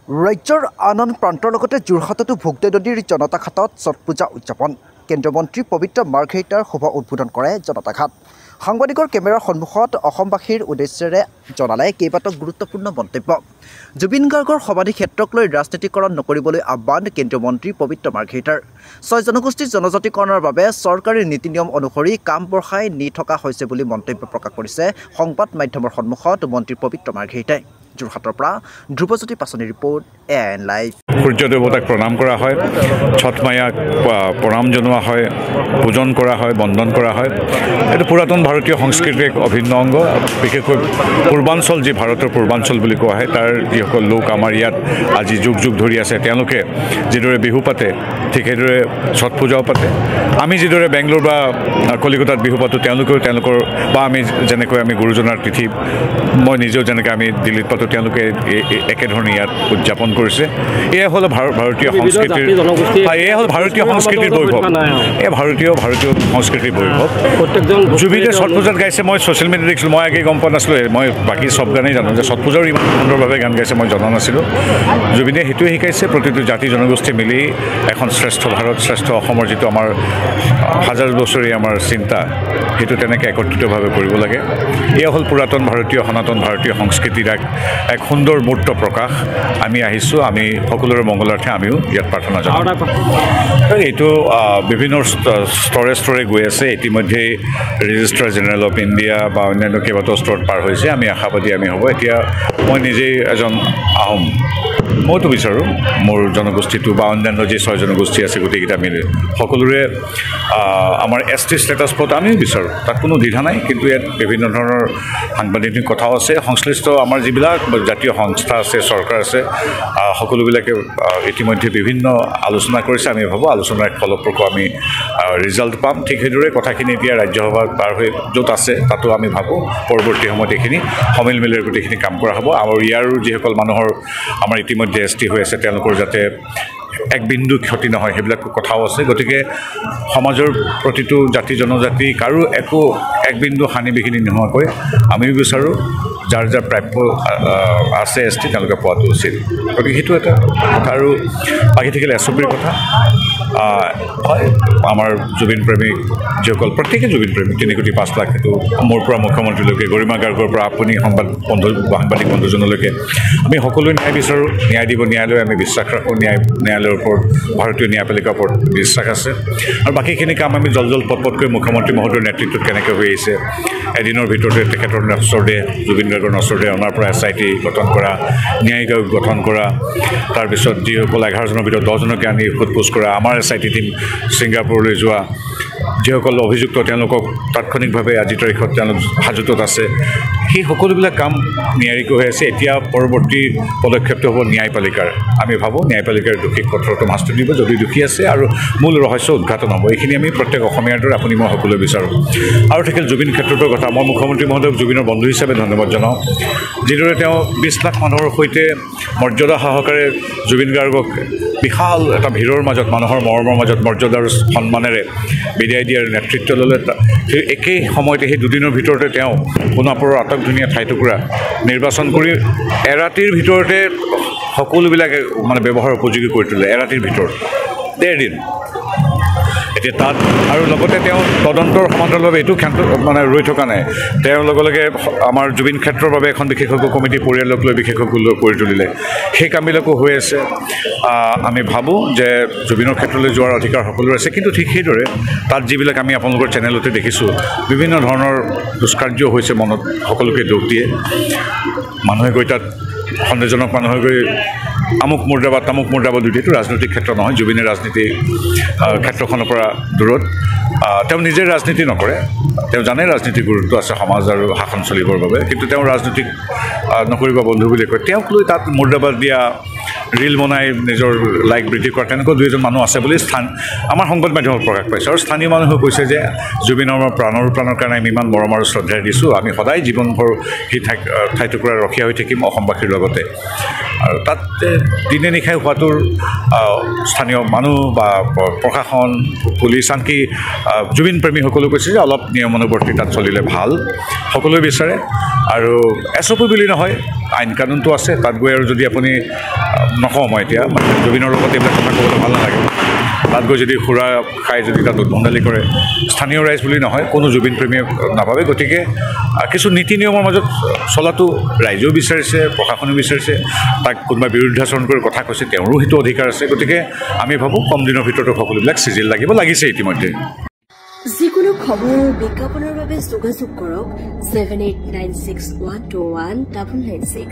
ৰাজ্যৰ আন আন প্ৰান্তৰ লগতে যোৰহাটতো ভোগদৈ নদীৰ জনতা ঘাটত ছট পূজা উদযাপন কেন্দ্ৰীয় মন্ত্ৰী পবিত্ৰ মাৰ্ঘেৰিটাৰ শুভ উদ্বোধন কৰে জনতা ঘাট সাংবাদিকৰ কেমেৰাৰ সন্মুখত অসমবাসীৰ উদ্দেশ্যেৰে জনালে কেইবাটাও গুৰুত্বপূৰ্ণ মন্তব্য জুবিন গাৰ্গৰ সমাধি ক্ষেত্ৰক লৈ ৰাজনীতিকৰণ নকৰিবলৈ আহ্বান কেন্দ্ৰীয় মন্ত্ৰী পবিত্ৰ মাৰ্ঘেৰিটাৰ ছয় জনগোষ্ঠীৰ জনজাতিকৰণৰ বাবে চৰকাৰী নীতি নিয়ম অনুসৰি কাম বঢ়াই নি থকা হৈছে বুলি মন্তব্য প্ৰকাশ কৰিছে সংবাদ মাধ্যমৰ সন্মুখত মন্ত্ৰী পবিত্ৰ মাৰ্ঘেৰিটাই যোৰহাটৰ পৰা ধ্ৰুৱজ্যোতি পাচনি ৰিপৰ্ট এএন লাইভ সূৰ্য দেৱতাক প্ৰণাম কৰা হয় ছট মায়াক প্ৰণাম জনোৱা হয় পূজন কৰা হয় বন্দন কৰা হয় এইটো পুৰাতন ভাৰতীয় সংস্কৃতিৰ এক অভিন্ন অংগ বিশেষকৈ পূৰ্বাঞ্চল যি ভাৰতৰ পূৰ্বাঞ্চল বুলি কোৱা হয় তাৰ যিসকল লোক আমাৰ ইয়াত আজি যুগ যুগ ধৰি আছে তেওঁলোকে যিদৰে বিহু পাতে ঠিক সেইদৰে ছট পূজাও পাতে আমি যিদৰে বেংগলোৰ বা কলিকতাত বিহু পাতোঁ তেওঁলোকেও তেওঁলোকৰ বা আমি যেনেকৈ আমি গুৰুজনাৰ তিথি মই নিজেও যেনেকৈ আমি দিল্লীত পাতোঁ তেওঁলোকে একেধৰণে ইয়াত উদযাপন কৰিছে এয়া হ'ল ভাৰতীয় সংস্কৃতিৰ এয়া হ'ল ভাৰতীয় সংস্কৃতিৰ বৈভৱ এই ভাৰতীয় সংস্কৃতিৰ বৈভৱ জুবিনে ছট পূজাত গাইছে মই ছ'চিয়েল মিডিয়াত দেখিছিলোঁ মই আগে গম পোৱা নাছিলোঁ মই বাকী চব গানেই জানো যে ছট পূজাও ইমান সুন্দৰভাৱে গান গাইছে মই জনা নাছিলোঁ জুবিনে সেইটোৱে শিকাইছে প্ৰতিটো জাতি জনগোষ্ঠী মিলি এখন শ্ৰেষ্ঠ ভাৰত শ্ৰেষ্ঠ অসমৰ যিটো আমাৰ হাজাৰ বছৰীয়া আমাৰ চিন্তা সেইটো তেনেকৈ একত্ৰিতভাৱে কৰিব লাগে এয়া হ'ল পুৰাতন ভাৰতীয় সনাতন ভাৰতীয় সংস্কৃতিৰ এক সুন্দৰ মূৰ্ত প্ৰকাশ আমি আহিছোঁ আমি সকলোৰে মংগলাৰ্থে আমিও ইয়াত প্ৰাৰ্থনা জনাওঁ এইটো বিভিন্ন স্তৰে স্তৰে গৈ আছে ইতিমধ্যে ৰেজিষ্ট্ৰাৰ জেনেৰেল অফ ইণ্ডিয়া বা অন্যান্য কেইবাটাও স্তৰত পাৰ হৈছে আমি আশাবাদী আমি হ'ব এতিয়া মই নিজেই এজন আহোম মইতো বিচাৰোঁ মোৰ জনগোষ্ঠীটো বা অন্যান্য যি ছয় জনগোষ্ঠী আছে গোটেইকেইটা মিলি সকলোৰে আমাৰ ST ষ্টেটাছ পোৱাটো আমিও বিচাৰোঁ তাত কোনো দ্বিধা নাই কিন্তু ইয়াত বিভিন্ন ধৰণৰ সাংবিধানিক কথাও আছে সংশ্লিষ্ট আমাৰ যিবিলাক জাতীয় সংস্থা আছে চৰকাৰ আছে সকলোবিলাকে ইতিমধ্যে বিভিন্ন আলোচনা কৰিছে আমি ভাবোঁ আলোচনাৰ ফলপ্ৰসূ আমি ৰিজাল্ট পাম ঠিক সেইদৰে কথাখিনি এতিয়া ৰাজ্যসভাত পাৰ হৈ য'ত আছে তাতো আমি ভাবোঁ পৰৱৰ্তী সময়ত এইখিনি সমিল মিলেৰে গোটেইখিনি কাম কৰা হ'ব আৰু ইয়াৰো যিসকল মানুহৰ আমাৰ ইতিমধ্যে ST হৈ আছে তেওঁলোকৰ যাতে এক বিন্দু ক্ষতি নহয় সেইবিলাক কথাও আছে গতিকে সমাজৰ প্ৰতিটো জাতি জনজাতি কাৰো একো এক বিন্দু হানি বিঘিনি নোহোৱাকৈ আমিও বিচাৰোঁ যাৰ যাৰ প্ৰাপ্য আছে ST তেওঁলোকে পোৱাটো উচিত গতিকে সেইটো এটা কথা আৰু বাকী থাকিলে SOPৰ কথা হয় আমাৰ জুবিন প্ৰেমিক যিসকল প্ৰত্যেকেই জুবিন প্ৰেমিক 3 কোটি 5 লাখ সেইটো মোৰ পৰা মুখ্যমন্ত্ৰীলৈকে গৰিমা গাৰ্গৰ পৰা আপুনি সাংবাদিক বন্ধুজনলৈকে আমি সকলোৱে ন্যায় বিচাৰোঁ ন্যায় দিব ন্যায়ালয় আমি বিশ্বাস ৰাখোঁ ন্যায়ালয়ৰ ওপৰত ভাৰতীয় ন্যায়পালিকাৰ ওপৰত বিশ্বাস আছে আৰু বাকীখিনি কাম আমি জল পটপটকৈ মুখ্যমন্ত্ৰী মহোদয়ৰ নেতৃত্বত কেনেকৈ হৈ আহিছে এদিনৰ ভিতৰতে তেখেতৰ নচৰদে জুবিন গাৰ্গৰ নচৰদে অনাৰ পৰা SIT গঠন কৰা ন্যায়িক আয়োগ গঠন কৰা তাৰপিছত যিসকল 11জনৰ ভিতৰত 10জনকে আনি সোধপোছ কৰা আমাৰ SIT টীম ছিংগাপুৰলৈ যোৱা যিসকল অভিযুক্ত তেওঁলোকক তাৎক্ষণিকভাৱে আজিৰ তাৰিখত তেওঁলোক হাজতত আছে সেই সকলোবিলাক কাম নিয়াৰিকৈ হৈ আছে এতিয়া পৰৱৰ্তী পদক্ষেপটো হ'ব ন্যায়পালিকাৰ আমি ভাবোঁ ন্যায়পালিকাৰ দোষীক কঠোৰতম শাস্তি দিব যদি দোষী আছে আৰু মূল ৰহস্য উদ্ঘাটন হ'ব এইখিনি আমি প্ৰত্যেক অসমীয়াৰ দৰে আপুনি মই সকলোৱে বিচাৰোঁ আৰু থাকিল জুবিন ক্ষেত্ৰটোৰ কথা মই মুখ্যমন্ত্ৰী মহোদয়ক জুবিনৰ বন্ধু হিচাপে ধন্যবাদ জনাওঁ যিদৰে তেওঁ 20 লাখ মানুহৰ সৈতে মৰ্যাদা সহকাৰে জুবিন গাৰ্গক বিশাল এটা ভিৰৰ মাজত মানুহৰ মৰমৰ মাজত মৰ্যাদাৰ সন্মানেৰে বিদায় দিয়াৰ নেতৃত্ব ল'লে সেই একেই সময়তে সেই দুদিনৰ ভিতৰতে তেওঁ সোণাপুৰৰ আটক ধুনীয়া ঠাইটুকুৰা নিৰ্বাচন কৰি এৰাতিৰ ভিতৰতে সকলোবিলাকে মানে ব্যৱহাৰ উপযোগী কৰি তোলে এৰাতিৰ ভিতৰত 1.5 দিন এতিয়া তাত আৰু লগতে তেওঁ তদন্তৰ সমান্তৰালভাৱে এইটো মানে ৰৈ থকা নাই তেওঁৰ লগে লগে আমাৰ জুবিন ক্ষেত্ৰৰ বাবে এখন বিশেষজ্ঞ কমিটি পৰিয়ালক লৈ বিশেষজ্ঞ কৰি তুলিলে সেই কামবিলাকো হৈ আছে আমি ভাবোঁ যে জুবিনৰ ক্ষেত্ৰলৈ যোৱাৰ অধিকাৰ সকলোৰে আছে কিন্তু ঠিক সেইদৰে তাত যিবিলাক আমি আপোনালোকৰ চেনেলতে দেখিছোঁ বিভিন্ন ধৰণৰ দুষ্কাৰ্য হৈছে মনত সকলোকে দুখ দিয়ে মানুহে গৈ তাত সন্দেহজনক মানুহে গৈ আমুক মুৰ্দাবাদ তামুক মুৰ্দাবাদ এইটো ৰাজনৈতিক ক্ষেত্ৰ নহয় জুবিনে ৰাজনীতি ক্ষেত্ৰখনৰ পৰা দূৰত তেওঁ নিজে ৰাজনীতি নকৰে তেওঁ জানে ৰাজনীতিৰ গুৰুত্ব আছে সমাজ আৰু শাসন চলিবৰ বাবে কিন্তু তেওঁ ৰাজনীতিক নকৰিব বন্ধু বুলি কয় তেওঁক লৈ তাত মুৰ্দাবাদ দিয়া ৰিল বনাই নিজৰ লাইক বৃদ্ধি কৰা তেনেকুৱা 2-এজন মানুহ আছে বুলি আমাৰ সংবাদ মাধ্যমত প্ৰকাশ পাইছে আৰু স্থানীয় মানুহে কৈছে যে জুবিনৰ প্ৰাণৰ কাৰণে আমি ইমান মৰম আৰু শ্ৰদ্ধা দিছোঁ আমি সদায় জীৱনভৰ সেই ঠাইটুকুৰা ৰখীয়া হৈ থাকিম অসমবাসীৰ লগতে আৰু তাত দিনে নিশাই হোৱাটোৰ স্থানীয় মানুহ বা প্ৰশাসন পুলিচ আনকি জুবিন প্ৰেমীসকলেও কৈছে যে অলপ নিয়মানুৱৰ্তিতাত চলিলে ভাল সকলোৱে বিচাৰে আৰু SOP বুলি নহয় আইন কানুনটো আছে তাত গৈ আৰু যদি আপুনি নকওঁ মই এতিয়া মানে জুবিনৰ লগত এইবিলাক কথা ক'বলৈ ভাল নালাগে তাত গৈ যদি সুৰা খাই যদি তাত উদ্ভণ্ডালি কৰে স্থানীয় ৰাইজ বুলি নহয় কোনো জুবিন প্ৰেমীয়ে নাভাবে গতিকে কিছু নীতি নিয়মৰ মাজত চলাটো ৰাইজেও বিচাৰিছে প্ৰশাসনেও বিচাৰিছে তাক কোনোবা বিৰুদ্ধাচৰণ কৰি কথা কৈছে তেওঁৰো সেইটো অধিকাৰ আছে গতিকে আমি ভাবোঁ কম দিনৰ ভিতৰতে সকলোবিলাক চিজিল লাগিছে ইতিমধ্যে যিকোনো খবৰ আৰু বিজ্ঞাপনৰ বাবে যোগাযোগ কৰক 7896121996